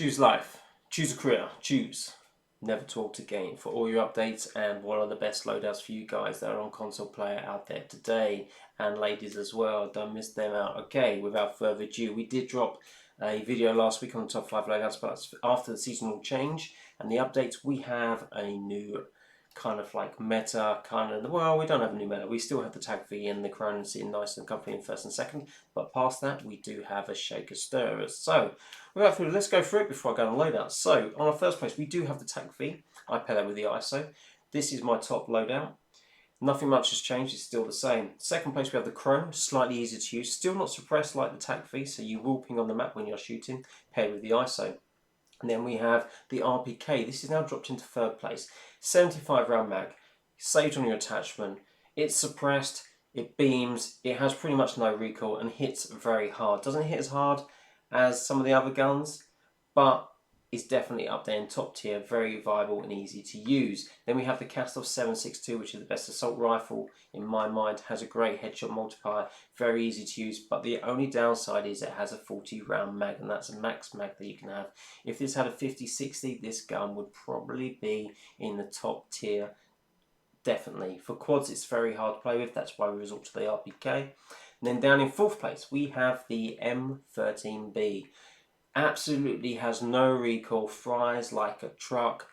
Choose life, choose a career, choose never talk again for all your updates and what are the best loadouts for you guys that are on console player out there today, and ladies as well, don't miss them out. Okay, without further ado, we did drop a video last week on the top 5 loadouts, but after the seasonal change and the updates, we have a new kind of like meta, well, we don't have a new meta, we still have the tag V and the CRONEN sitting nice and comfy in first and second, but past that we do have a shaker stirrer. So without further ado, let's go through it before I go on loadouts. So on our first place we do have the tag V. I pair that with the ISO. This is my top loadout. Nothing much has changed, it's still the same. Second place we have the CRONEN, slightly easier to use, still not suppressed like the tag V, so you will ping on the map when you're shooting, paired with the ISO. And then we have the RPK. This is now dropped into third place. 75 round mag, saved on your attachment. It's suppressed, it beams, it has pretty much no recoil and hits very hard. Doesn't hit as hard as some of the other guns, but it's definitely up there in top tier, very viable and easy to use. Then we have the KASTOV 7.62, which is the best assault rifle in my mind, has a great headshot multiplier, very easy to use, but the only downside is it has a 40 round mag, and that's a max mag that you can have. If this had a 50-60, this gun would probably be in the top tier, definitely. For quads it's very hard to play with, that's why we resort to the RPK. And then down in fourth place we have the M13B. Absolutely has no recoil, fries like a truck,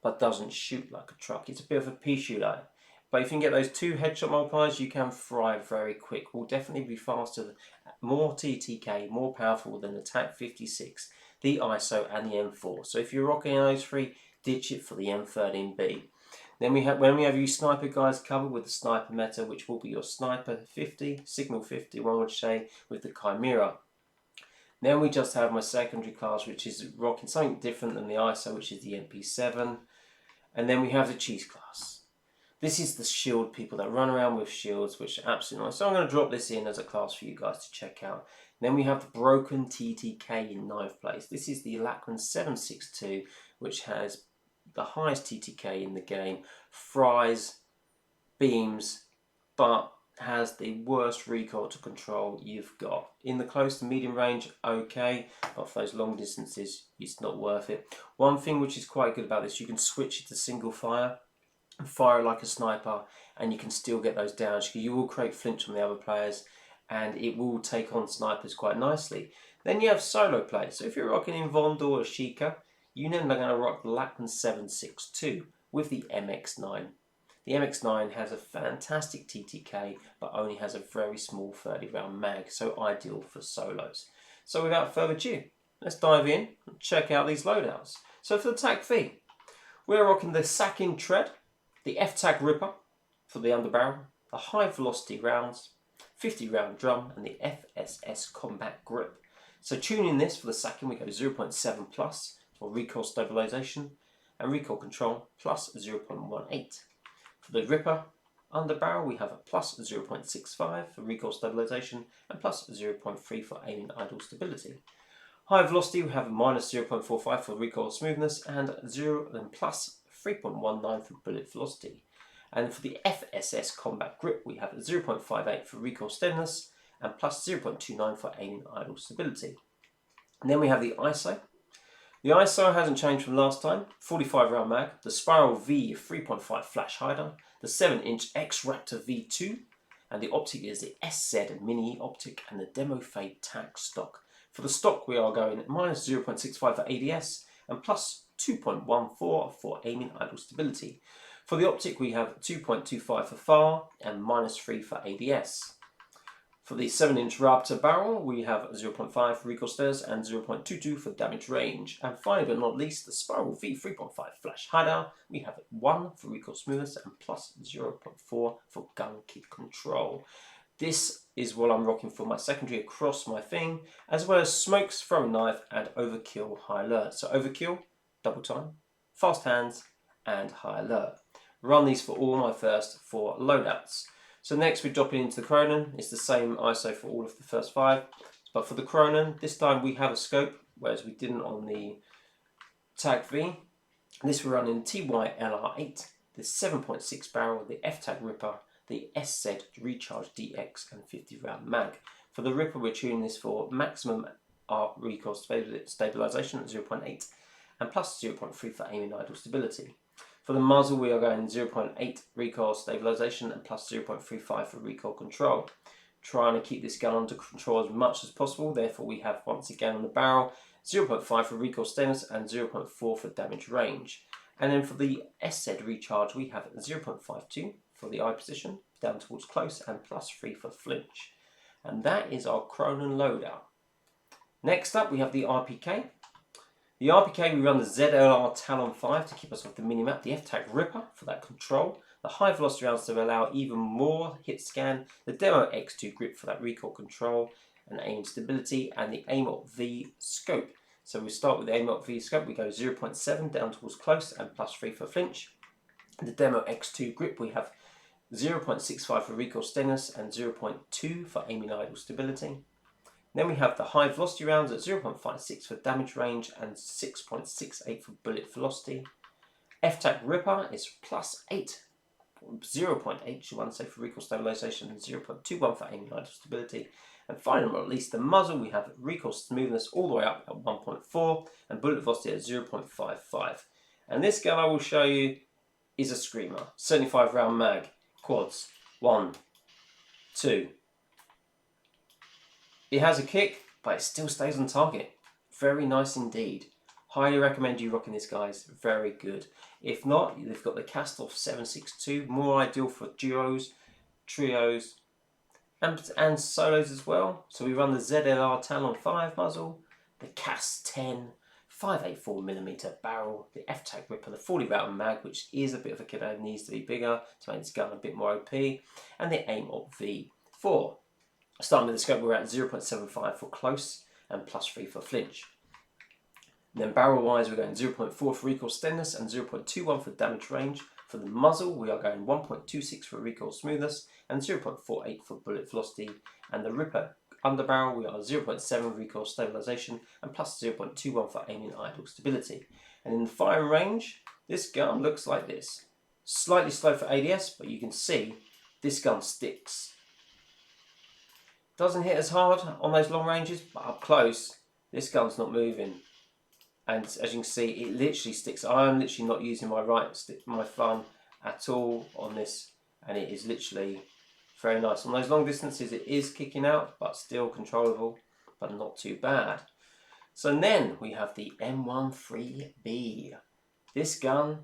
but doesn't shoot like a truck. It's a bit of a pea shooter. But if you can get those two headshot multipliers, you can fry very quick. Will definitely be faster, more TTK, more powerful than the TAC 56, the ISO and the M4. So if you're rocking those three, ditch it for the M13B. Then when we have you sniper guys covered with the sniper meta, which will be your sniper 50, signal 50, one would say, with the CHIMERA. Then we just have my secondary class, which is rocking something different than the ISO, which is the MP7. And then we have the cheese class. This is the shield people that run around with shields, which are absolutely nice. So I'm going to drop this in as a class for you guys to check out. Then we have the broken TTK in 9th place. This is the LACHMANN 7.62, which has the highest TTK in the game, fries, beams, but has the worst recoil to control you've got. In the close to medium range, okay, but for those long distances, it's not worth it. One thing which is quite good about this, you can switch it to single fire and fire it like a sniper, and you can still get those downs. You will create flinch from the other players, and it will take on snipers quite nicely. Then you have solo play. So if you're rocking in Vond or Ashika, you then are going to rock the LACHMANN 7.62 with the MX9. The MX9 has a fantastic TTK, but only has a very small 30 round mag, so ideal for solos. So without further ado, let's dive in and check out these loadouts. So for the TAC V, we're rocking the Sack-In Tread, the FTAC Ripper for the underbarrel, the high velocity rounds, 50 round drum, and the FSS Combat Grip. So tuning this for the Sack-In, we go 0.7 plus for recoil stabilization and recoil control plus 0.18. For the Ripper underbarrel, we have a plus 0.65 for recoil stabilization and plus 0.3 for aiming idle stability. High velocity, we have a minus 0.45 for recoil smoothness and plus 3.19 for bullet velocity. And for the FSS Combat Grip, we have a 0.58 for recoil steadiness and plus 0.29 for aiming idle stability. And then we have the ISO. The ISO hasn't changed from last time, 45 round mag, the Spiral V 3.5 flash hider, the 7-inch X-Raptor V2, and the optic is the SZ Mini optic and the Demo Fade TAC stock. For the stock we are going minus 0.65 for ADS and plus 2.14 for aiming idle stability. For the optic we have 2.25 for FAR and minus 3 for ADS. For the 7-inch Raptor barrel, we have 0.5 for recoil steadiness and 0.22 for damage range. And finally but not least, the Spiral V 3.5 flash hideout, we have 1 for recoil smoothness and plus 0.4 for gun kick control. This is what I'm rocking for my secondary across my thing, as well as smokes, throwing knife, and overkill high alert. So overkill, double time, fast hands, and high alert. Run these for all my first 4 loadouts. So next we're dropping into the CRONEN. It's the same ISO for all of the first 5. But for the CRONEN, this time we have a scope, whereas we didn't on the TAC V. This we're running TY-LR8, the 7.6 barrel, the FTAC Ripper, the SZ Recharge DX, and 50 round mag. For the Ripper we're tuning this for maximum recoil stabilisation at 0.8 and plus 0.3 for aim and idle stability. For the muzzle, we are going 0.8 recoil stabilisation and plus 0.35 for recoil control. Trying to keep this gun under control as much as possible, therefore we have once again on the barrel 0.5 for recoil steadiness and 0.4 for damage range. And then for the SZ recharge, we have 0.52 for the eye position, down towards close, and plus 3 for flinch. And that is our CRONEN loadout. Next up, we have the RPK. The RPK, we run the ZLR Talon 5 to keep us off the minimap, the FTAC Ripper for that control, the high velocity rounds to allow even more hit scan, the Demo X2 grip for that recoil control and aim stability, and the AimOp V scope. So we start with the AimOp V scope, we go 0.7 down towards close and plus 3 for flinch. The Demo X2 grip, we have 0.65 for recoil steadiness and 0.2 for aiming idle stability. Then we have the high velocity rounds at 0.56 for damage range and 6.68 for bullet velocity. FTAC Ripper is plus 8, 0.8 you want to say for recoil stabilisation and 0.21 for aiming idle stability. And finally, but not least, the muzzle, we have recoil smoothness all the way up at 1.4 and bullet velocity at 0.55. And this gun I will show you is a screamer. 75 round mag, quads, 1, 2. It has a kick, but it still stays on target. Very nice indeed. Highly recommend you rocking this, guys. Very good. If not, they've got the KASTOV 7.62, more ideal for duos, trios, and solos as well. So we run the ZLR Talon 5 muzzle, the CAS 10 584mm barrel, the FTAC Ripper, the 40 round mag, which is a bit of a kiddo, needs to be bigger to make this gun a bit more OP, and the AimOp V4. Starting with the scope, we're at 0.75 for close and plus 3 for flinch. And then barrel wise, we're going 0.4 for recoil steadiness and 0.21 for damage range. For the muzzle, we are going 1.26 for recoil smoothness and 0.48 for bullet velocity. And the Ripper underbarrel, we are 0.7 recoil stabilisation and plus 0.21 for aiming idle stability. And in the firing range, this gun looks like this. Slightly slow for ADS, but you can see this gun sticks. Doesn't hit as hard on those long ranges, but up close, this gun's not moving. And as you can see, it literally sticks. I'm literally not using my thumb at all on this, and it is literally very nice. On those long distances, it is kicking out, but still controllable, but not too bad. So then we have the M13B. This gun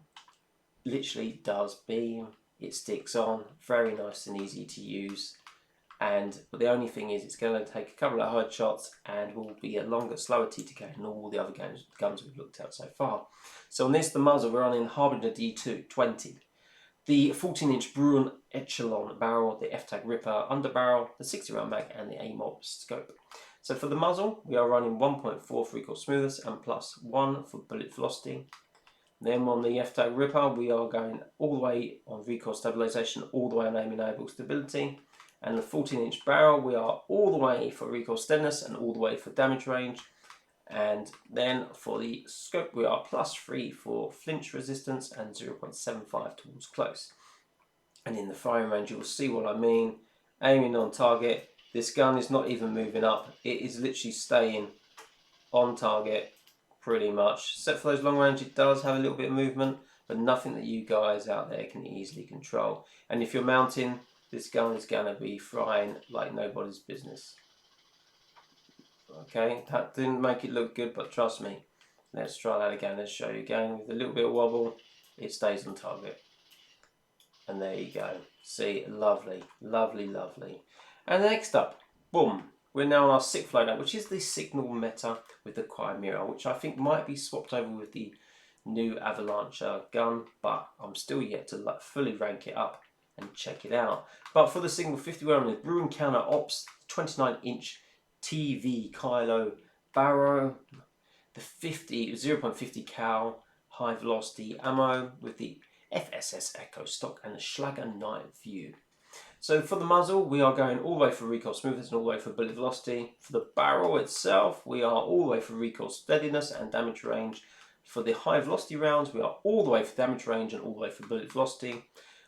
literally does beam. It sticks on, very nice and easy to use. But the only thing is, it's going to take a couple of hard shots and will be a longer, slower TTK than all the other guns we've looked at so far. So on this, the muzzle, we're running Harbinger D20, the 14-inch Bruin Echelon barrel, the FTAC Ripper underbarrel, the 60 round mag, and the AimOp scope. So for the muzzle, we are running 1.4 for recoil smoothness and plus 1 for bullet velocity. Then on the FTAC Ripper, we are going all the way on recoil stabilisation, all the way on aiming idle stability. And the 14-inch barrel, we are all the way for recoil steadiness and all the way for damage range. And then for the scope, we are plus 3 for flinch resistance and 0.75 towards close. And in the firing range, you'll see what I mean. Aiming on target, this gun is not even moving up. It is literally staying on target pretty much. Except for those long range, it does have a little bit of movement, but nothing that you guys out there can easily control. And if you're mounting, this gun is going to be frying like nobody's business. Okay, that didn't make it look good, but trust me. Let's try that again. Let's show you again. With a little bit of wobble, it stays on target. And there you go. See, lovely, lovely, lovely. And next up, boom. We're now on our 6th loadout, which is the Signal Meta with the CHIMERA, which I think might be swapped over with the new Avalanche gun, but I'm still yet to fully rank it up and check it out. But for the Signal 50, we're on the Bruin Counter Ops 29-inch TV Kylo barrel, the 0.50 cal high velocity ammo with the FSS Echo stock and the Schlager Night View. So for the muzzle, we are going all the way for recoil smoothness and all the way for bullet velocity. For the barrel itself, we are all the way for recoil steadiness and damage range. For the high velocity rounds, we are all the way for damage range and all the way for bullet velocity.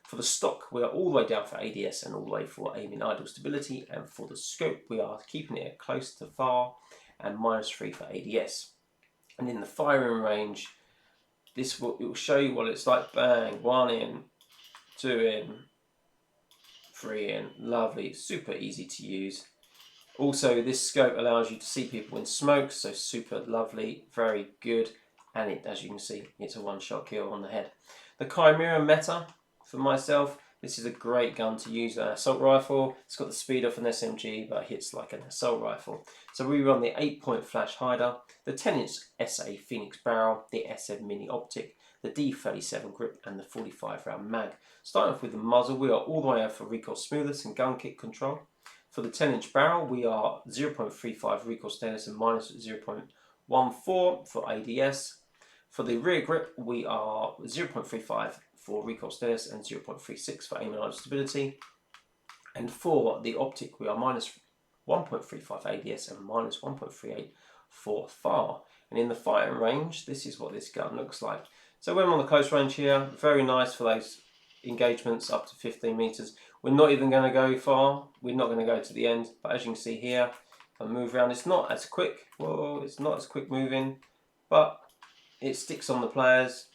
For the stock, we are all the way down for ADS and all the way for aiming idle stability. And for the scope, we are keeping it close to far and -3 for ADS. And in the firing range, it will show you what it's like. Bang, 1 in, 2 in, 3 in. Lovely, super easy to use. Also, this scope allows you to see people in smoke, so super lovely, very good. And as you can see, it's a one-shot kill on the head. The Chimera meta, for myself, this is a great gun to use. An assault rifle. It's got the speed of an SMG, but it hits like an assault rifle. So we run the 8-point flash hider, the 10-inch SA Phoenix barrel, the SM mini optic, the D37 grip, and the 45-round mag. Starting off with the muzzle, we are all the way out for recoil smoothness and gun kick control. For the 10-inch barrel, we are 0.35 recoil steadiness and -0.14 for ADS. For the rear grip, we are 0.35 for recoil steadiness and 0.36 for aim and idle stability. And for the optic, we are -1.35 ADS and -1.38 for far. And in the firing range, this is what this gun looks like. So when I'm on the close range here, very nice for those engagements up to 15 meters. We're not even going to go far. We're not going to go to the end. But as you can see here, if I move around, it's not as quick. Whoa, it's not as quick moving, but it sticks on the players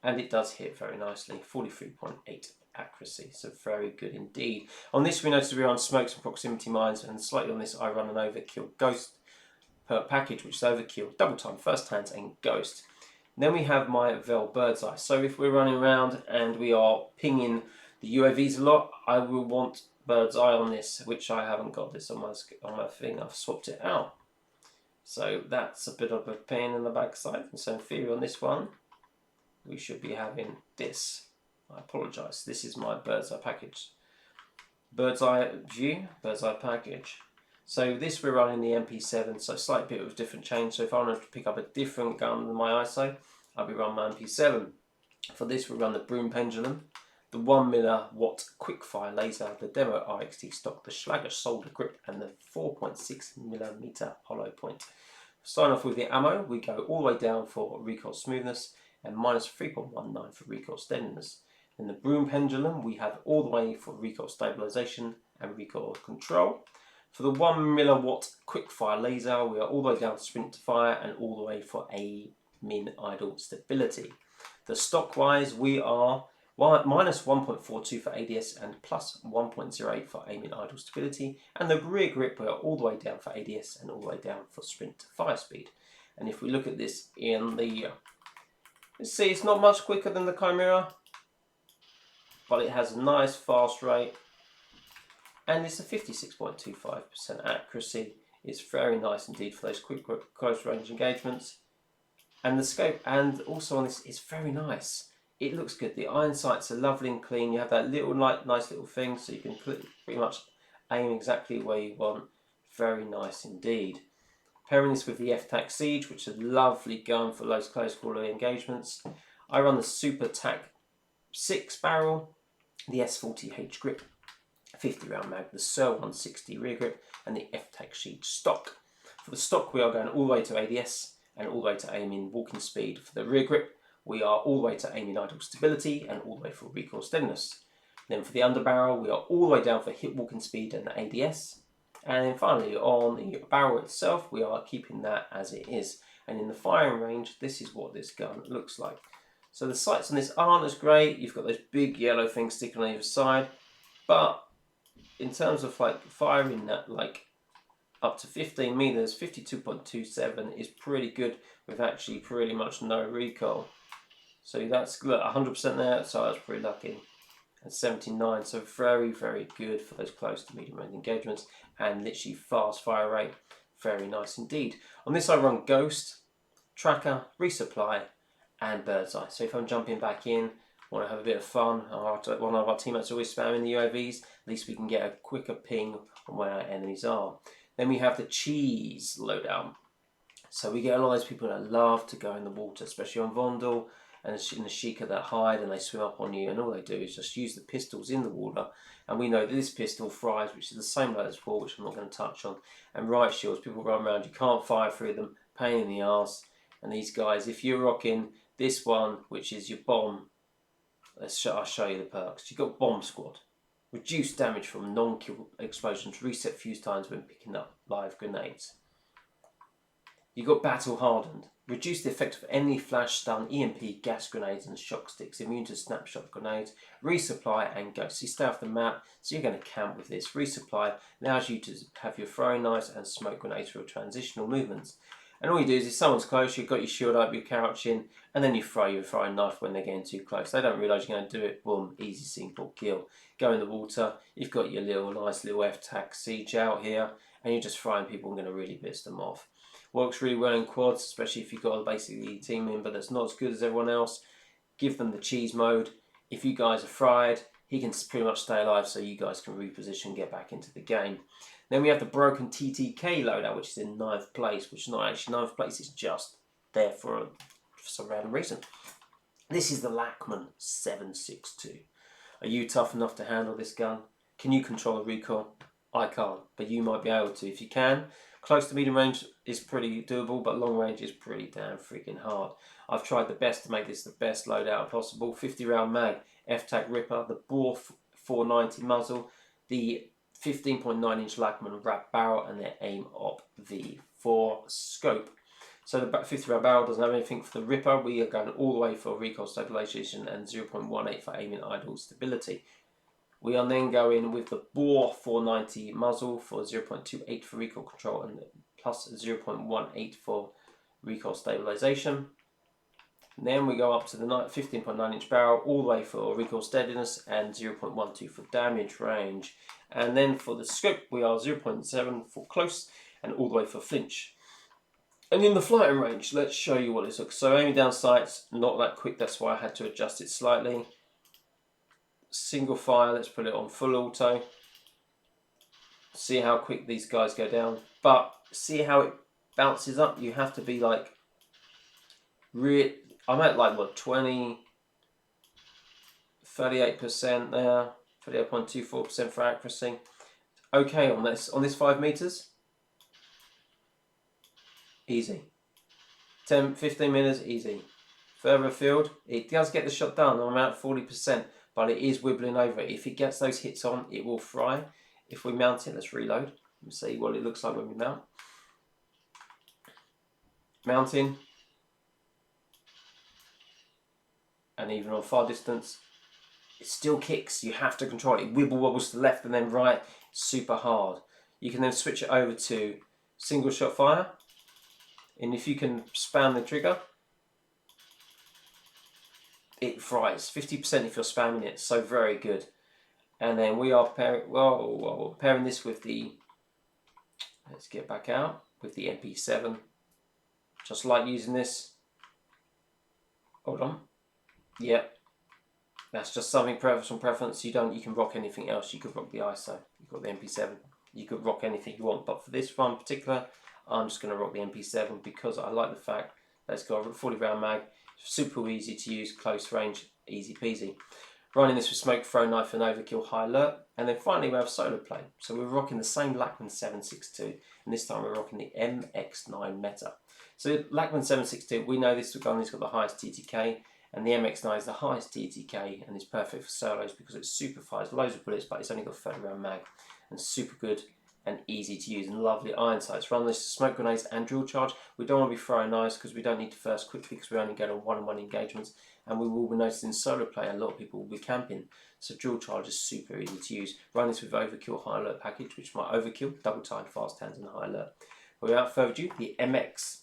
and it does hit very nicely. 43.8 accuracy, so very good indeed. On this, we notice we run smokes and proximity mines, and slightly on this, I run an overkill ghost per package, which is overkill, double time, first hands, and ghost. And then we have my Vel bird's eye. So if we're running around and we are pinging the UAVs a lot, I will want bird's eye on this, which I haven't got this on my thing. I've swapped it out. So that's a bit of a pain in the backside. And so in theory on this one, we should be having this. I apologise. This is my bird's eye package. Bird's eye view, bird's eye package. So this we're running the MP7, so slight bit of different change. So if I wanted to pick up a different gun than my ISO, I'll be running my MP7. For this we run the Broom Pendulum, the 1mm quickfire laser, the Demo RXT stock, the Schlager solder grip, and the 4.6mm hollow point. Starting off with the ammo, we go all the way down for recoil smoothness and -3.19 for recoil steadiness. In the Broom Pendulum, we have all the way for recoil stabilization and recoil control. For the 1mm quickfire laser, we are all the way down to sprint to fire and all the way for min idle stability. The stock wise, we are -1.42 for ADS and +1.08 for aim in idle stability. And the rear grip, we are all the way down for ADS and all the way down for sprint to fire speed. And if we look at this in the, let's see, it's not much quicker than the Chimera, but it has a nice fast rate. And it's a 56.25% accuracy. It's very nice indeed for those quick close range engagements. And the scope, and also on this, is very nice. It looks good. The iron sights are lovely and clean. You have that little nice little thing, so you can pretty much aim exactly where you want. Very nice indeed. Pairing this with the FTAC Siege, which is a lovely gun for those close quarter engagements. I run the Super TAC 6 barrel, the S40H grip, 50 round mag, the SER 160 rear grip, and the FTAC Siege stock. For the stock, we are going all the way to ADS and all the way to aim in walking speed. For the rear grip, we are all the way to aim in idle stability and all the way for recoil steadiness. Then for the underbarrel, we are all the way down for hit walking speed and ADS. And then finally on the barrel itself, we are keeping that as it is. And in the firing range, this is what this gun looks like. So the sights on this aren't as great. You've got those big yellow things sticking on either side. But in terms of like firing that like up to 15 meters, 52.27 is pretty good with actually pretty much no recoil. So that's 100% there, so that's pretty lucky. And 79, so very, very good for those close to medium range engagements and literally fast fire rate. Very nice indeed. On this I run Ghost, Tracker, Resupply and Bird's Eye. So if I'm jumping back in, want to have a bit of fun, one of our teammates always spamming the UAVs, at least we can get a quicker ping on where our enemies are. Then we have the cheese loadout. So we get a lot of those people that love to go in the water, especially on Vondel and in the Ashika that hide and they swim up on you, and all they do is just use the pistols in the water. And we know that this pistol fries, which is the same load as before, which I'm not going to touch on. And riot shields, people run around, you can't fire through them, pain in the arse. And these guys, if you're rocking this one, which is your bomb, I'll show you the perks. You've got Bomb Squad. Reduce damage from non-kill explosions. Reset fuse times when picking up live grenades. You got battle hardened. Reduce the effect of any flash, stun, EMP, gas grenades and shock sticks. Immune to snapshot grenades. Resupply and go. So you stay off the map. So you're going to camp with this. Resupply allows you to have your throwing knives and smoke grenades for transitional movements. And all you do is if someone's close, you've got your shield up, you're crouching, and then you throw your throwing knife when they're getting too close. They don't realise you're going to do it. Boom, easy, simple kill. Go in the water. You've got your nice little FTAC siege out here, and you're just throwing people and going to really piss them off. Works really well in quads, especially if you've got basically a team member that's not as good as everyone else. Give them the cheese mode. If you guys are fried, he can pretty much stay alive so you guys can reposition, get back into the game. Then we have the broken TTK loadout, which is in 9th place, which is not actually 9th place, it's just there for some random reason. This is the LACHMANN 762. Are you tough enough to handle this gun? Can you control the recoil? I can't, but you might be able to. If you can, close to medium range is pretty doable, but long range is pretty damn freaking hard. I've tried the best to make this the best loadout possible. 50 round mag, FTAC Ripper, the bore 490 muzzle, the 15.9 inch LACHMANN wrap barrel, and the aim op V4 scope. So the 50 round barrel doesn't have anything for the Ripper. We are going all the way for recoil stabilization and 0.18 for aiming idle stability. We are then going with the bore 490 muzzle for 0.28 for recoil control and plus 0.18 for recoil stabilization. And then we go up to the 15.9 inch barrel all the way for recoil steadiness and 0.12 for damage range. And then for the scope we are 0.7 for close and all the way for flinch. And in the flighting range, let's show you what this looks. So aiming down sights, not that quick, that's why I had to adjust it slightly. Single fire, let's put it on full auto. See how quick these guys go down. But see how it bounces up? You have to be like, I'm at like what, 20, 38% there, 38.24% for accuracy. Okay on this 5 meters. Easy. 10, 15 meters, easy. Further afield, it does get the shot done. I'm at 40%, but it is wibbling over. If it gets those hits on, it will fry. If we mount it, let's reload and see what it looks like when we mount. Mounting. And even on far distance, it still kicks. You have to control it. It wibble wobbles to the left and then right. Super hard. You can then switch it over to single shot fire. And if you can spam the trigger, it fries. 50% if you're spamming it. So very good. And then we are pairing this with the, let's get back out, with the MP7. Just like using this. Hold on. Yep. That's just something from preference. You can rock anything else. You could rock the ISO. You've got the MP7. You could rock anything you want. But for this one in particular, I'm just going to rock the MP7 because I like the fact that it's got a 40 round mag. Super easy to use, close range, easy peasy. Running this with smoke, throw knife and overkill, high alert. And then finally we have solo play. So we're rocking the same LACHMANN 762 and this time we're rocking the MX9 Meta. So LACHMANN 762, we know this gun has got the highest TTK and the MX9 is the highest TTK and it's perfect for solos because it super fires loads of bullets but it's only got 30 round mag and super good and easy to use and lovely iron sights. Run this to smoke grenades and drill charge. We don't want to be throwing knives because we don't need to first quickly because we only go to one-on-one engagements and we will be noticing solo play a lot of people will be camping. So drill charge is super easy to use. Run this with overkill high alert package which might overkill, double timed, fast hands and high alert. But without further ado, the MX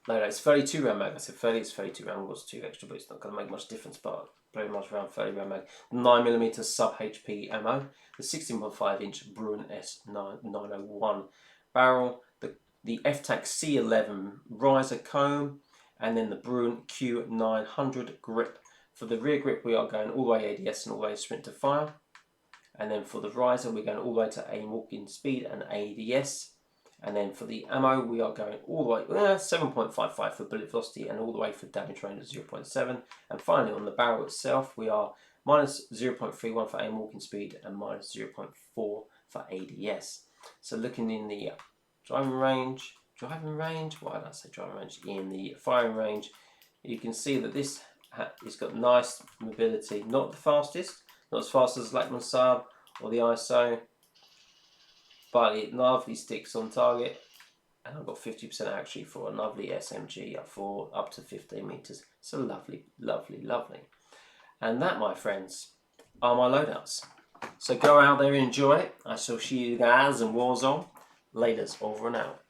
loadout. It's 32 round mag. I said 30, it's 32 round. What's 2 extra, but it's not going to make much difference. But pretty much around 30 round mag. 9mm sub HP ammo. The 16.5 inch Bruin S901 barrel. The FTAC C11 riser comb, and then the Bruin Q900 grip. For the rear grip, we are going all the way ADS and all the way sprint to fire. And then for the riser, we're going all the way to aim, walking speed and ADS. And then for the ammo, we are going all the way 7.55 for bullet velocity and all the way for damage range of 0.7. And finally, on the barrel itself, we are minus 0.31 for aim, walking speed and minus 0.4 for ADS. So looking in the driving range, why did I say driving range? In the firing range, you can see that this has got nice mobility. Not the fastest, not as fast as LACHMANN Sub or the ISO. But it lovely sticks on target And I've got 50% actually for a lovely SMG for up to 15 meters. So lovely, lovely, lovely. And that, my friends, are my loadouts. So go out there and enjoy it. I shall see you guys in Warzone. Laters, over and out.